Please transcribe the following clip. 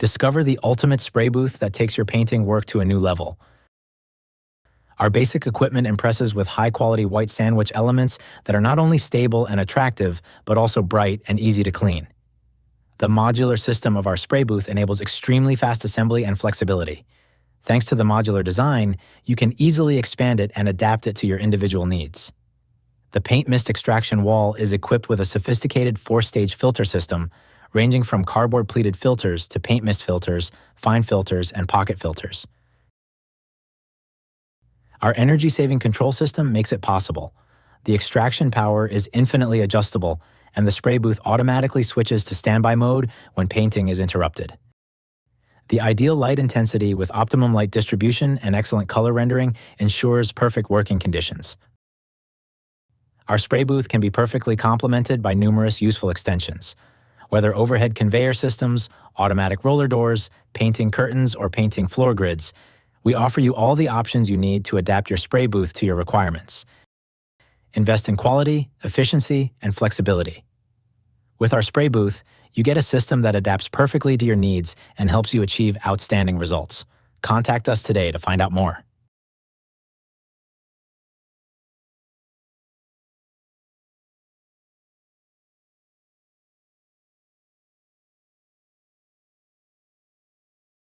Discover the ultimate spray booth that takes your painting work to a new level. Our basic equipment impresses with high-quality white sandwich elements that are not only stable and attractive, but also bright and easy to clean. The modular system of our spray booth enables extremely fast assembly and flexibility. Thanks to the modular design, you can easily expand it and adapt it to your individual needs. The paint mist extraction wall is equipped with a sophisticated 4-stage filter system, ranging from cardboard-pleated filters to paint mist filters, fine filters, and pocket filters. Our energy-saving control system makes it possible. The extraction power is infinitely adjustable, and the spray booth automatically switches to standby mode when painting is interrupted. The ideal light intensity with optimum light distribution and excellent color rendering ensures perfect working conditions. Our spray booth can be perfectly complemented by numerous useful extensions. Whether overhead conveyor systems, automatic roller doors, painting curtains, or painting floor grids, we offer you all the options you need to adapt your spray booth to your requirements. Invest in quality, efficiency, and flexibility. With our spray booth, you get a system that adapts perfectly to your needs and helps you achieve outstanding results. Contact us today to find out more.